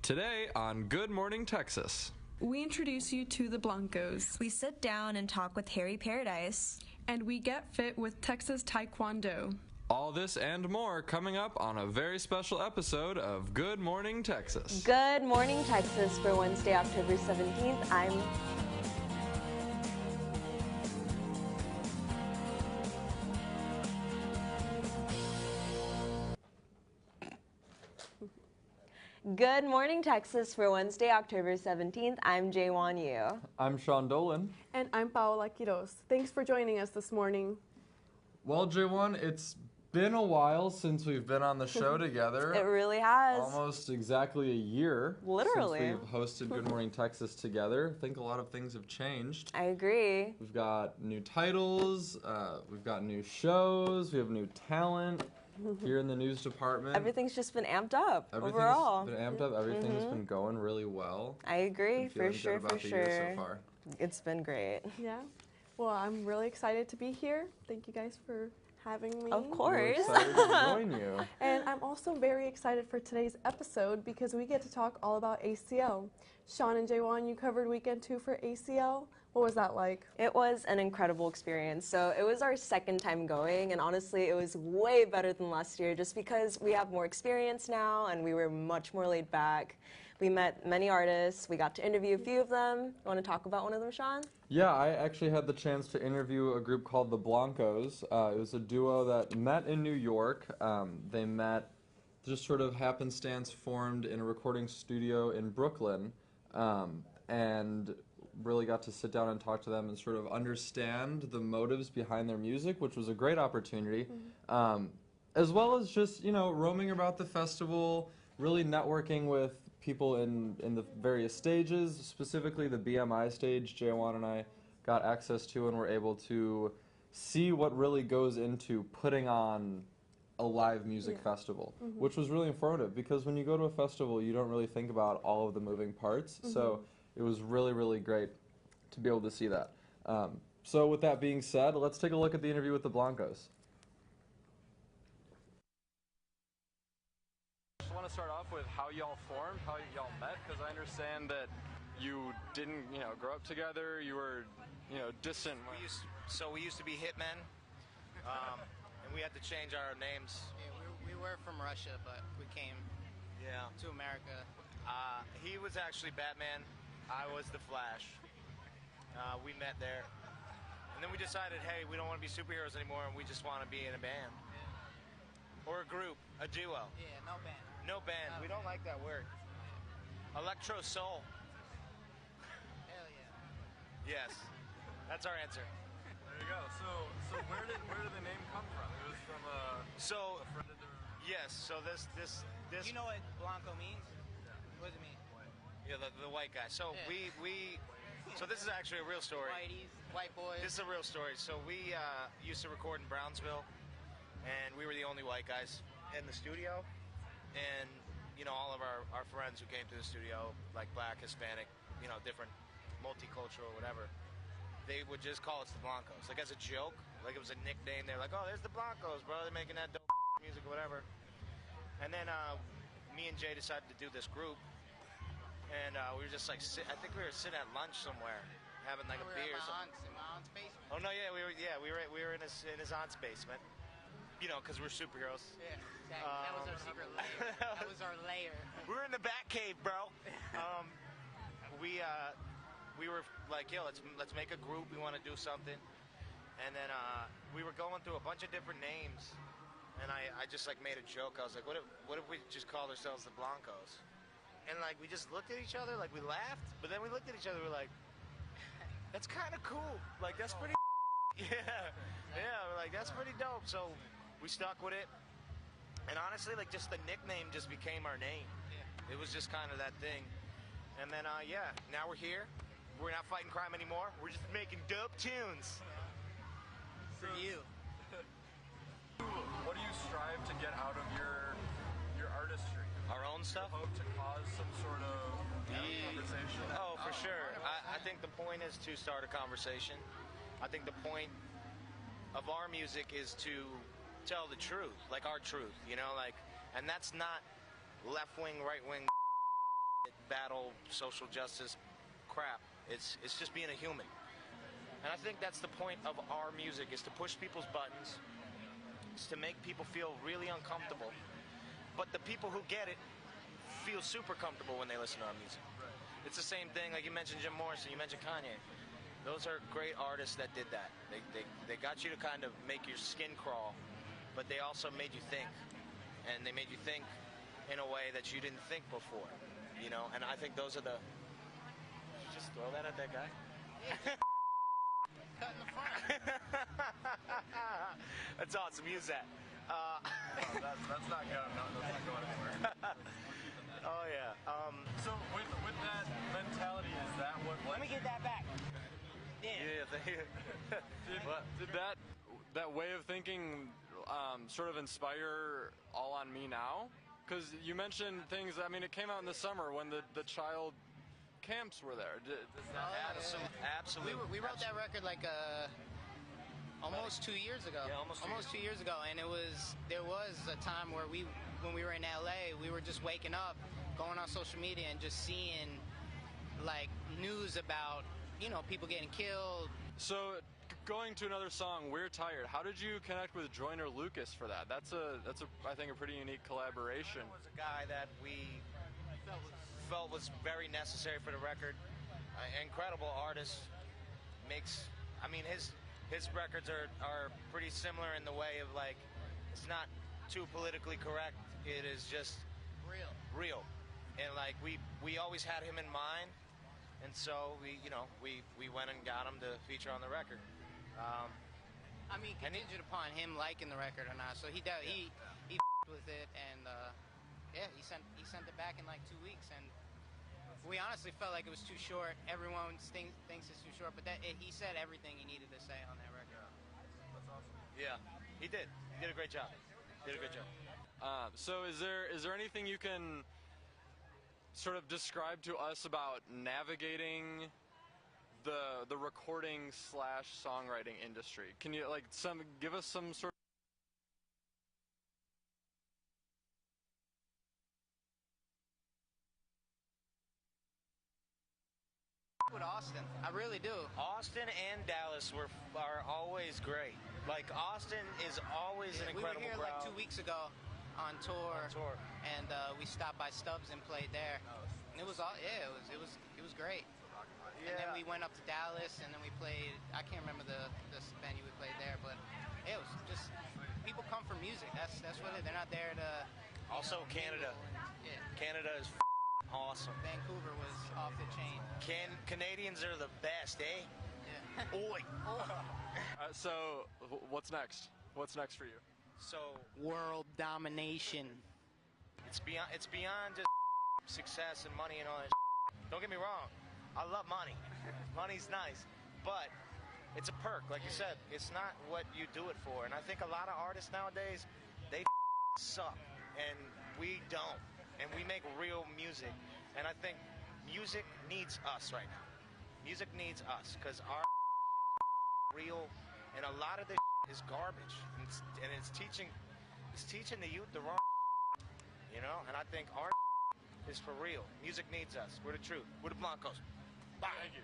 Today on Good Morning Texas, we introduce you to the Blancos. We sit down and talk with Harry Paradise. And we get fit with Texas Taekwondo. All this and more coming up on a very special episode of Good Morning Texas. Good Morning Texas for Wednesday, October 17th. Good Morning Texas for Wednesday, October 17th. I'm Jaewon Yu. I'm Sean Dolan. And I'm Paola Quiroz. Thanks for joining us this morning. Well, Jaewon, it's been a while since we've been on the show together. It really has. Almost exactly a year. Literally. Since we've hosted Good Morning Texas together. I think a lot of things have changed. I agree. We've got new titles, we've got new shows, we have new talent here in the news department. Everything's just been amped up overall. Everything's been amped up. Everything's been going really well. I agree, for sure, about the year so far. It's been great. Yeah. Well, I'm really excited to be here. Thank you guys for having me. Of course. We're excited to join you. And I'm also very excited for today's episode because we get to talk all about ACL. Sean and Jaewon, you covered weekend 2 for ACL. What was that like? It was an incredible experience. So it was our second time going, and honestly, it was way better than last year just because we have more experience now and we were much more laid back. We met many artists. We got to interview a few of them. You want to talk about one of them, Sean? Yeah, I actually had the chance to interview a group called the Blancos. It was a duo that met in New York. They met just sort of happenstance, formed in a recording studio in Brooklyn, and really got to sit down and talk to them and sort of understand the motives behind their music, which was a great opportunity, as well as just, you know, roaming about the festival, really networking with people in the various stages, specifically the BMI stage. Jaewon and I got access to and were able to see what really goes into putting on a live music festival, which was really informative because when you go to a festival, you don't really think about all of the moving parts. So it was really, really great to be able to see that. So with that being said, let's take a look at the interview with the Blancos. I just want to start off with how y'all formed, how y'all met, because I understand that you didn't, grow up together. You were, distant. We used to be hitmen, and we had to change our names. Yeah, we were from Russia, but we came to America. He was actually Batman. I was the Flash. We met there. And then we decided, hey, we don't want to be superheroes anymore, and we just want to be in a band. Or a group, a duo. Yeah, no band. No band. We don't like that word. Electro soul. Hell yeah. Yes. That's our answer. There you go. So where did the name come from? It was from a friend of the... Yes, so this You know what Blanco means? Yeah. What does it mean? Yeah, the white guy. So so this is actually a real story. Whiteies, white boys. This is a real story. So we used to record in Brownsville, and we were the only white guys in the studio. And, all of our friends who came to the studio, like black, Hispanic, different, multicultural, whatever, they would just call us the Blancos. Like as a joke, like it was a nickname. They're like, oh, there's the Blancos, bro. They're making that dope music or whatever. And then me and Jay decided to do this group. And we were just like, I think we were sitting at lunch somewhere, having like a beer or something. In my aunt's basement. Oh no, yeah, we were in his aunt's basement, because we're superheroes. Yeah, exactly. That was our secret lair. That was our lair. We were in the Bat Cave, bro. We were like, yo, let's make a group. We want to do something. And then we were going through a bunch of different names, and I just like made a joke. I was like, what if we just called ourselves the Blancos? And like we just looked at each other, like we laughed, but then we looked at each other, we're like, that's kind of cool. Like that's pretty. We're like that's pretty dope. So we stuck with it, and honestly, like just the nickname just became our name. It was just kind of that thing. And then now we're here. We're not fighting crime anymore. We're just making dope tunes. For you. What do you strive to get out of your artistry? Our own stuff? Hope to cause some sort of conversation? Oh, for sure. I think the point is to start a conversation. I think the point of our music is to tell the truth, like our truth, and that's not left-wing, right-wing. battle social justice crap. It's just being a human. And I think that's the point of our music, is to push people's buttons, is to make people feel really uncomfortable. But the people who get it feel super comfortable when they listen to our music. It's the same thing, like you mentioned Jim Morrison, you mentioned Kanye. Those are great artists that did that. They got you to kind of make your skin crawl, but they also made you think. And they made you think in a way that you didn't think before, you know? And I think those are the... Just throw that at that guy? Cut in the front. That's awesome, use that. That's not going. No, that's not going anywhere. Oh yeah. So with that mentality, is that what? Let me get that back. Yeah, thank you. Did that way of thinking sort of inspire All on Me Now? Because you mentioned things. I mean, it came out in the summer when the child camps were there. Absolutely. We wrote that record like almost 2 years ago. Yeah, almost 2 years ago, and there was a time where when we were in LA, we were just waking up, going on social media, and just seeing like news about, you know, people getting killed. So, going to another song, We're Tired. How did you connect with Joyner Lucas for that? That's I think a pretty unique collaboration. Was a guy that we felt was very necessary for the record. Incredible artist. I mean, his records are pretty similar in the way of, like, it's not too politically correct. It is just real. And like we always had him in mind, and so we went and got him to feature on the record. I mean, contingent upon him liking the record or not. So he with it, and yeah, he sent it back in like 2 weeks, and we honestly felt like it was too short. Everyone thinks it's too short, but he said everything he needed to say on that record. That's awesome. Yeah, he did. He did a great job. So is there anything you can sort of describe to us about navigating the recording / songwriting industry? Can you give us some sort With Austin, I really do. Austin and Dallas are always great. Like, Austin is always an incredible We were here crowd. like 2 weeks ago on tour, and we stopped by Stubbs and played there. And it was great. Yeah. And then we went up to Dallas, and then we played. I can't remember the venue we played there, but it was just people come for music. That's what they're not there to. Also, Canada. Yeah. Canada is awesome. Vancouver was off the chain. Canadians are the best, eh? Yeah. Oi. so what's next? What's next for you? So World domination. it's beyond just success and money and all that. Don't get me wrong. I love money. Money's nice, but it's a perk. Like you said, it's not what you do it for. And I think a lot of artists nowadays, they suck, and we don't. And we make real music. And I think music needs us right now. Music needs us, because our real, and a lot of this is garbage. And it's teaching the youth the wrong, you know? And I think our is for real. Music needs us. We're the truth. We're the Blancos. Bye. Thank you.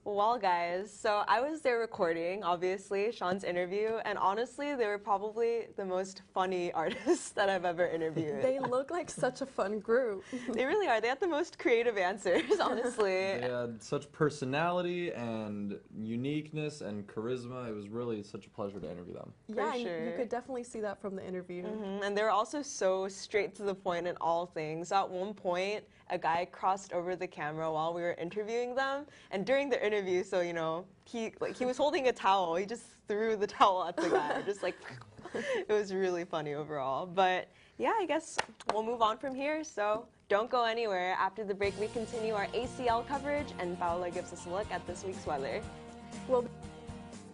Well, guys, so I was there recording, obviously, Sean's interview, and honestly, they were probably the most funny artists that I've ever interviewed. They look like such a fun group. They really are. They had the most creative answers, honestly. They had such personality and uniqueness and charisma. It was really such a pleasure to interview them. Yeah, For sure. you could definitely see that from the interview. And they were also so straight to the point in all things. At one point, a guy crossed over the camera while we were interviewing them, and during the interview, so you know, he was holding a towel. He just threw the towel at the guy, just like it was really funny overall. But yeah, I guess we'll move on from here. So don't go anywhere. After the break, we continue our ACL coverage, and Paola gives us a look at this week's weather. Well,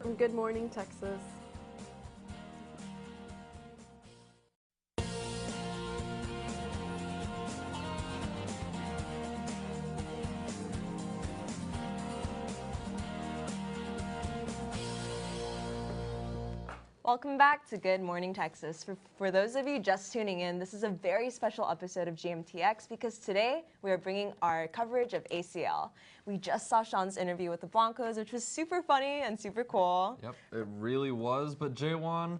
from Good Morning, Texas. Welcome back to Good Morning Texas. For those of you just tuning in, this is a very special episode of GMTX because today we are bringing our coverage of ACL. We just saw Sean's interview with the Blancos, which was super funny and super cool. Yep, it really was. But Jaewon,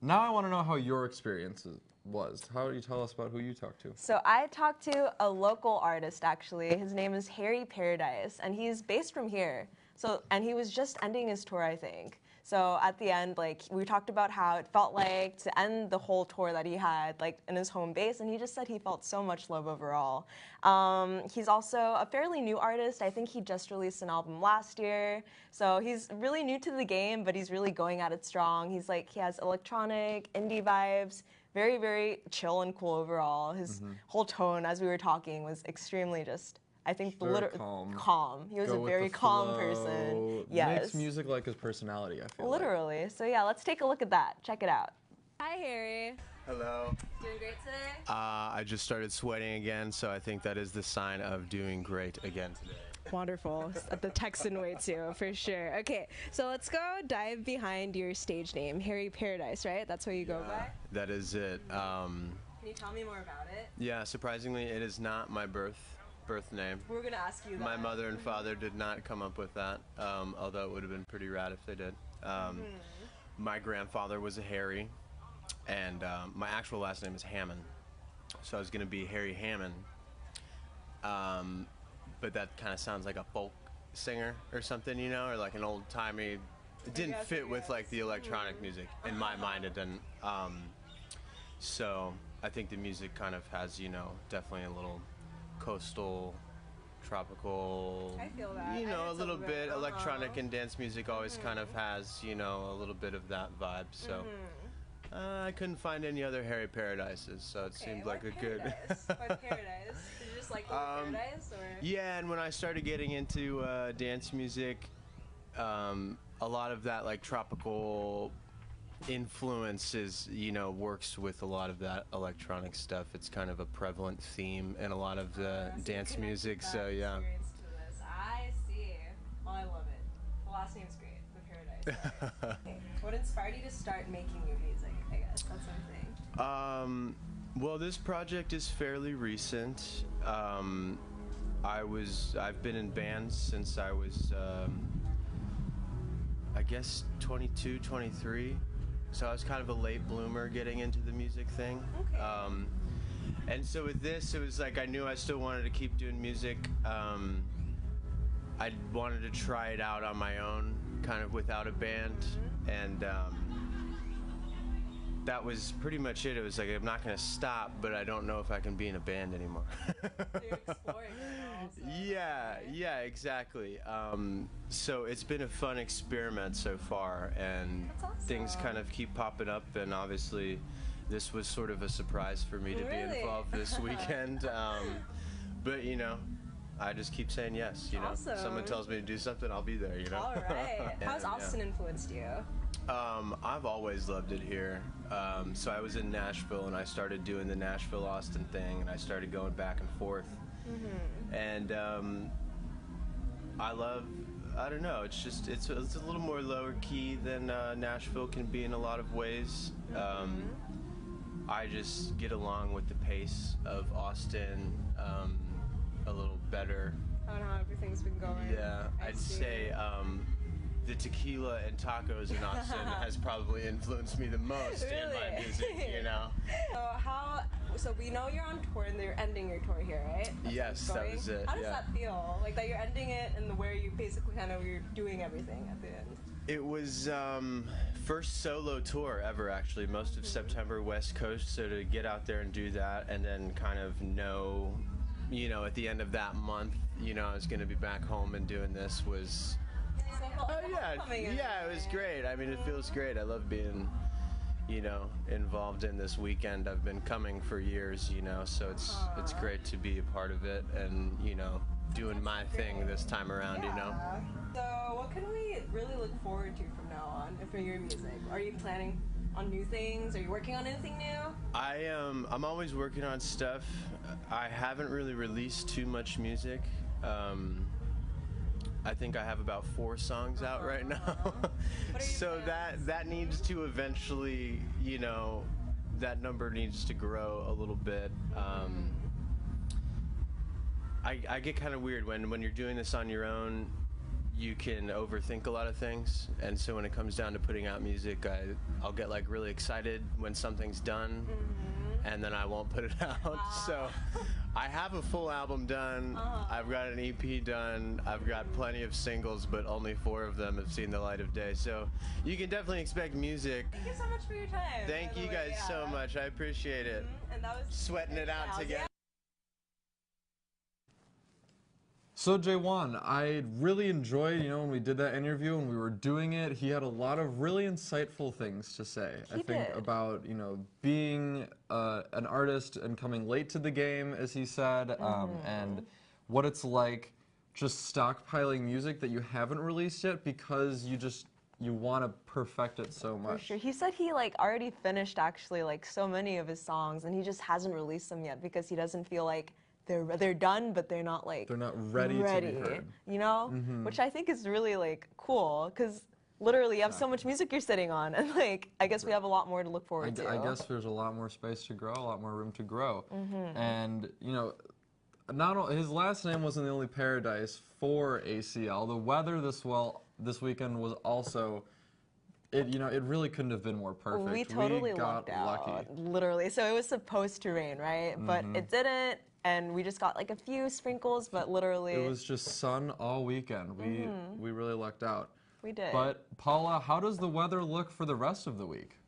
now I want to know how your experience was. How do you tell us about who you talked to? So I talked to a local artist, actually. His name is Harry Paradise, and he's based from here. And he was just ending his tour, I think. So at the end, like, we talked about how it felt like to end the whole tour that he had, like, in his home base, and he just said he felt so much love overall. He's also a fairly new artist. I think he just released an album last year. So he's really new to the game, but he's really going at it strong. He has electronic, indie vibes, very, very chill and cool overall. His whole tone, as we were talking, was extremely just, I think, calm. He was a very calm person. Yes. Makes music like his personality, I feel Literally. like. So yeah, let's take a look at that. Check it out. Hi, Harry. Hello. Doing great today? I just started sweating again, so I think that is the sign of doing great again today. Wonderful. The Texan way too, for sure. Okay, so let's go dive behind your stage name, Harry Paradise, right? That's what you go by? That is it. Can you tell me more about it? Yeah, surprisingly, it is not my birth name. We were going to ask you that. My mother and father did not come up with that, although it would have been pretty rad if they did. My grandfather was a Harry, and my actual last name is Hammond, so I was going to be Harry Hammond. But that kind of sounds like a folk singer or something, you know, or like an old-timey. It didn't fit with like the electronic music. In my mind, it didn't. So I think the music kind of has, you know, definitely a little coastal, tropical. I feel that. You know, a little bit electronic and dance music always kind of has, you know, a little bit of that vibe. So I couldn't find any other Harry Paradises, so it seemed like a good. Why Paradise? Did you just like Paradise, or? Yeah, and when I started getting into dance music, a lot of that like tropical influences, you know, works with a lot of that electronic stuff. It's kind of a prevalent theme in a lot of the dance music. So yeah. I see. Well, I love it. The last name's great. The Paradise. Okay. What inspired you to start making new music? I guess that's something. Well, this project is fairly recent. I've been in bands since I was, I guess 22, 23. So I was kind of a late bloomer getting into the music thing. Okay. And so with this, it was like I knew I still wanted to keep doing music. I wanted to try it out on my own, kind of without a band. And that was pretty much it. It was like, I'm not going to stop, but I don't know if I can be in a band anymore. You're exploring it also. Yeah, exactly. So it's been a fun experiment so far, and That's awesome. things kind of keep popping up, and obviously this was sort of a surprise for me to be involved this weekend. But, you know, I just keep saying yes, you know. Awesome. Someone tells me to do something, I'll be there, you know. All right. How's Austin influenced you? I've always loved it here. So I was in Nashville, and I started doing the Nashville-Austin thing, and I started going back and forth. And I don't know, it's just, it's a little more lower key than Nashville can be in a lot of ways. I just get along with the pace of Austin a little better. I don't know how everything's been going. Yeah, I'd say the tequila and tacos in Austin has probably influenced me the most in my music, you know. So we know you're on tour and you're ending your tour here, right? Yes, that was it. How does that feel? Like that you're ending it and where you basically kind of you're doing everything at the end. It was first solo tour ever, actually. Most of September, West Coast. So to get out there and do that, and then kind of know, you know, at the end of that month, you know, I was going to be back home and doing this was. Yeah, it was great. I mean, it feels great. I love being, you know, involved in this weekend. I've been coming for years, you know, so it's great to be a part of it and, you know, doing my thing this time around, you know. So what can we really look forward to from now on for your music? Are you planning on new things? Are you working on anything new? I'm always working on stuff. I haven't really released too much music. I think I have about 4 songs out right now. So that needs to eventually, you know, that number needs to grow a little bit. I get kind of weird when you're doing this on your own. You can overthink a lot of things, and so when it comes down to putting out music, I'll get like really excited when something's done, and then I won't put it out. So I have a full album done. I've got an EP done. I've got plenty of singles, but only 4 of them have seen the light of day. So you can definitely expect music. Thank you so much for your time. Thank you guys so much. I appreciate it. And that was Sweating it out together. So Jaywan, I really enjoyed, you know, when we did that interview and we were doing it, he had a lot of really insightful things to say. I think about, you know, being an artist and coming late to the game, as he said, and what it's like just stockpiling music that you haven't released yet because you want to perfect it so much. For sure. He said he like already finished actually like so many of his songs and he just hasn't released them yet because he doesn't feel like they're done, but they're not like ready to be heard. You know, which I think is really like cool because literally you have so much music you're sitting on, and like I guess we have a lot more to look forward to. I guess there's a lot more space to grow, a lot more room to grow, and you know, his last name wasn't the only paradise for ACL. The weather this weekend was also. It really couldn't have been more perfect. We totally got lucked out, lucky. literally. So it was supposed to rain, right? But it didn't, and we just got like a few sprinkles, but literally it was just sun all weekend. We really lucked out. We did. But Paula, how does the weather look for the rest of the week?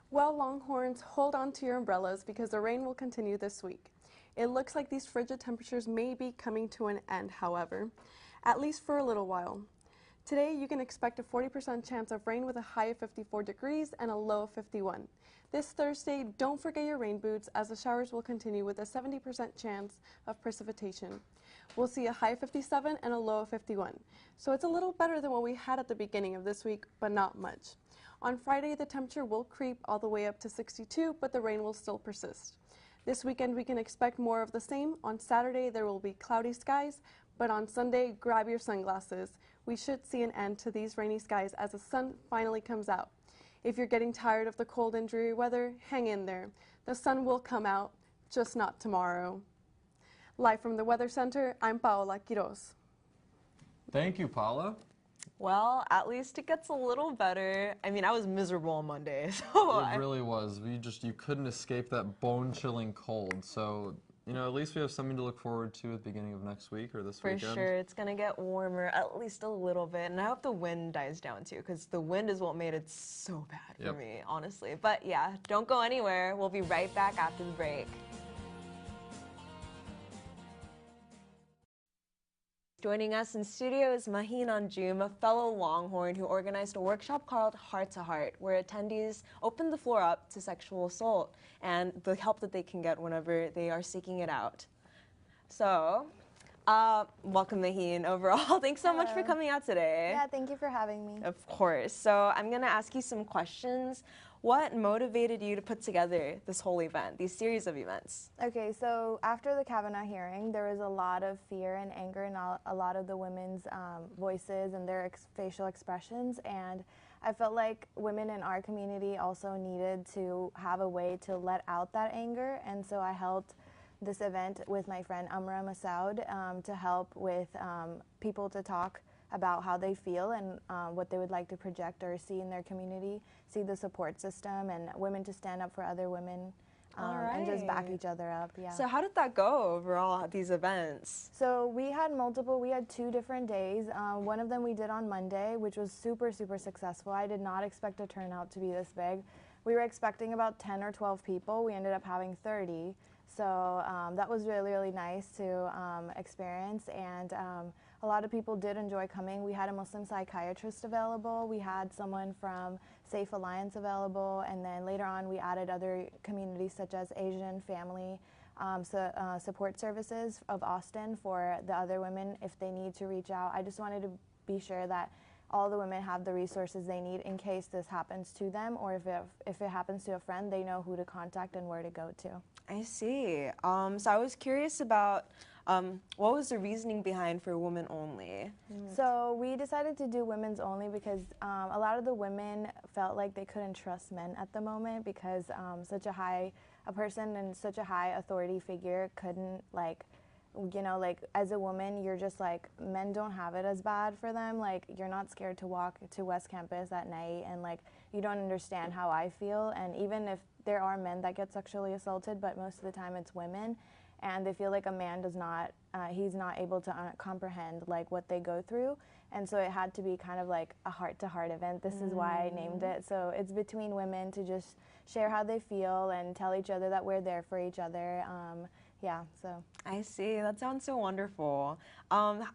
Well, Longhorns, hold on to your umbrellas because the rain will continue this week. It looks like these frigid temperatures may be coming to an end, however, at least for a little while. Today, you can expect a 40% chance of rain with a high of 54 degrees and a low of 51. This Thursday, don't forget your rain boots as the showers will continue with a 70% chance of precipitation. We'll see a high of 57 and a low of 51. So it's a little better than what we had at the beginning of this week, but not much. On Friday, the temperature will creep all the way up to 62, but the rain will still persist. This weekend, we can expect more of the same. On Saturday, there will be cloudy skies, but on Sunday, grab your sunglasses. We should see an end to these rainy skies as the sun finally comes out. If you're getting tired of the cold and dreary weather, hang in there. The sun will come out, just not tomorrow. Live from the Weather Center, I'm Paola Quiroz. Thank you, Paula. Well, at least it gets a little better. I mean, I was miserable on Monday, so It really was. You couldn't escape that bone-chilling cold. So, you know, at least we have something to look forward to at the beginning of next week or this weekend. For sure, it's gonna get warmer at least a little bit, and I hope the wind dies down too, because the wind is what made it so bad for me, honestly. But yeah, don't go anywhere. We'll be right back after the break. Joining us in studio is Maheen Anjum, a fellow Longhorn who organized a workshop called Heart to Heart, where attendees opened the floor up to sexual assault and the help that they can get whenever they are seeking it out. So, welcome Maheen overall. Thanks so much for coming out today. Yeah, thank you for having me. Of course. So I'm going to ask you some questions. What motivated you to put together this whole event, these series of events? Okay, so after the Kavanaugh hearing, there was a lot of fear and anger in a lot of the women's voices and their facial expressions, and I felt like women in our community also needed to have a way to let out that anger, and so I held this event with my friend Amra Masoud to help with people to talk about how they feel and what they would like to project or see in their community, see the support system, and women to stand up for other women and just back each other up. Yeah. So how did that go overall at these events? So we had 2 different days. One of them we did on Monday, which was super, super successful. I did not expect the turnout to be this big. We were expecting about 10 or 12 people. We ended up having 30. So that was really, really nice to experience, and a lot of people did enjoy coming. We had a Muslim psychiatrist available. We had someone from Safe Alliance available, and then later on we added other communities such as Asian Family Support Services of Austin for the other women if they need to reach out. I just wanted to be sure that all the women have the resources they need in case this happens to them, or if it happens to a friend, they know who to contact and where to go to. I see. So I was curious about what was the reasoning behind for women only? So we decided to do women's only because a lot of the women felt like they couldn't trust men at the moment because a person in such a high authority figure couldn't, like, you know, like as a woman, you're just like, men don't have it as bad for them. Like, you're not scared to walk to West Campus at night, and like, you don't understand how I feel. And even if there are men that get sexually assaulted, but most of the time it's women, and they feel like a man does not, he's not able to comprehend like what they go through. And so it had to be kind of like a heart-to-heart event. This is why I named it. So it's between women to just share how they feel and tell each other that we're there for each other. Yeah, so. I see. That sounds so wonderful.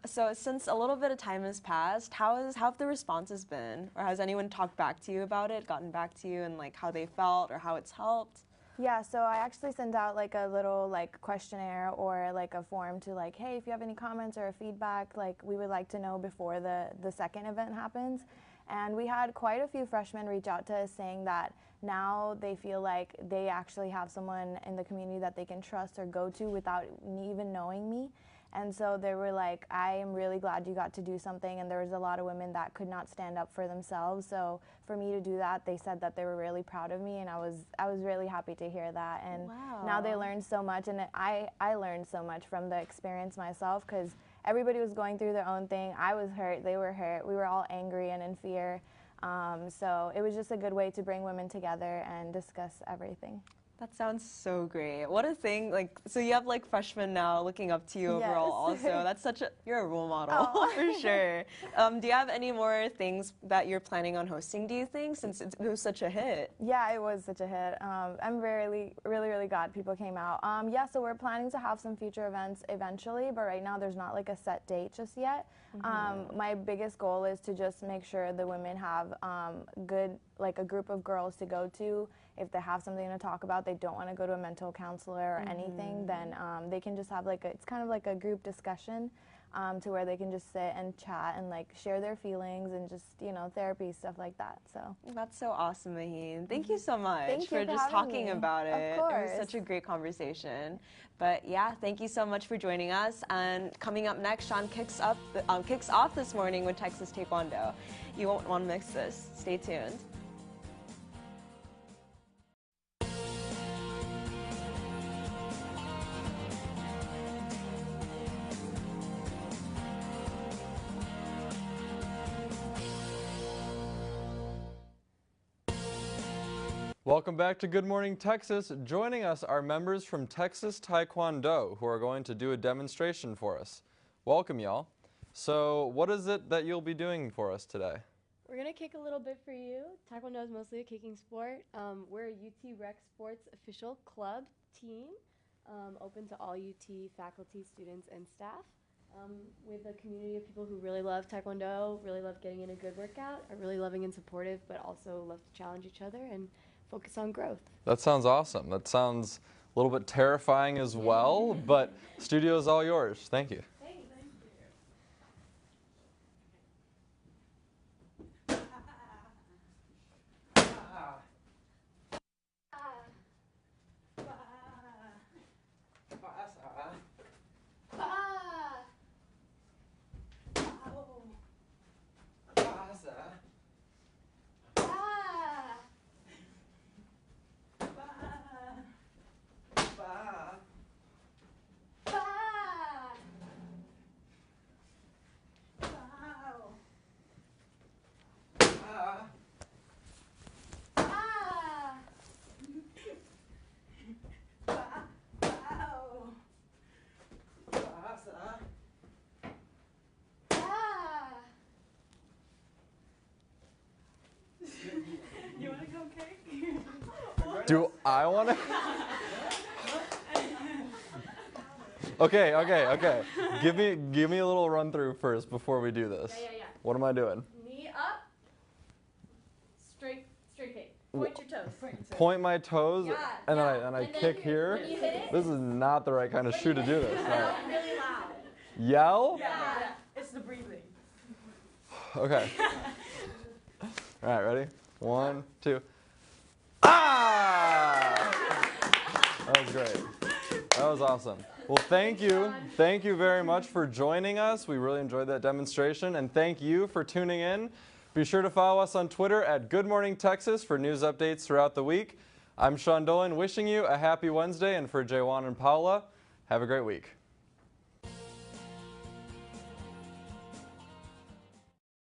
So since a little bit of time has passed, how have the responses been? Or has anyone talked back to you about it, gotten back to you, and like how they felt or how it's helped? Yeah, so I actually sent out like a little like questionnaire or like a form to like, hey, if you have any comments or feedback, like we would like to know before the second event happens. And we had quite a few freshmen reach out to us saying that now they feel like they actually have someone in the community that they can trust or go to without even knowing me. And so they were like, I am really glad you got to do something. And there was a lot of women that could not stand up for themselves. So for me to do that, they said that they were really proud of me, and I was really happy to hear that. And now they learned so much, and I learned so much from the experience myself, because everybody was going through their own thing. I was hurt, they were hurt, we were all angry and in fear. So it was just a good way to bring women together and discuss everything. That sounds so great. What a thing, like, so you have like freshmen now looking up to you overall also. That's you're a role model for sure. Do you have any more things that you're planning on hosting, do you think, since it was such a hit? Yeah, it was such a hit. I'm really glad people came out. Yeah, so we're planning to have some future events eventually, but right now there's not like a set date just yet. My biggest goal is to just make sure the women have like a group of girls to go to. If they have something to talk about, they don't want to go to a mental counselor or anything, then they can just have like it's kind of like a group discussion to where they can just sit and chat and like share their feelings and just, you know, therapy, stuff like that. So that's so awesome, Maheen. Thank you so much for just talking me. about it. Of course. It was such a great conversation. But yeah, thank you so much for joining us. And coming up next, Sean kicks off this morning with Texas Taekwondo. You won't want to miss this. Stay tuned. Welcome back to Good Morning Texas. Joining us are members from Texas Taekwondo who are going to do a demonstration for us. Welcome, y'all. So what is it that you'll be doing for us today? We're going to kick a little bit for you. Taekwondo is mostly a kicking sport. We're a UT Rec Sports official club team, open to all UT faculty, students, and staff. With a community of people who really love Taekwondo, really love getting in a good workout, are really loving and supportive, but also love to challenge each other and focus on growth. That sounds awesome. That sounds a little bit terrifying as well, but studio is all yours. Thank you. Thank you. Do I want to? Okay. Give me a little run through first before we do this. Yeah. What am I doing? Knee up. Straight kick. Point your toes. Point my toes, and then I kick here. When you hit it, This is not the right kind of shoe to do this. really loud. Yell? Yeah. It's the breathing. Okay. All right, ready? 1, 2. Ah! That was great. That was awesome. Well, thank you. Thank you very much for joining us. We really enjoyed that demonstration. And thank you for tuning in. Be sure to follow us on Twitter at Good Morning Texas for news updates throughout the week. I'm Sean Dolan, wishing you a happy Wednesday. And for Jaywan and Paula, have a great week.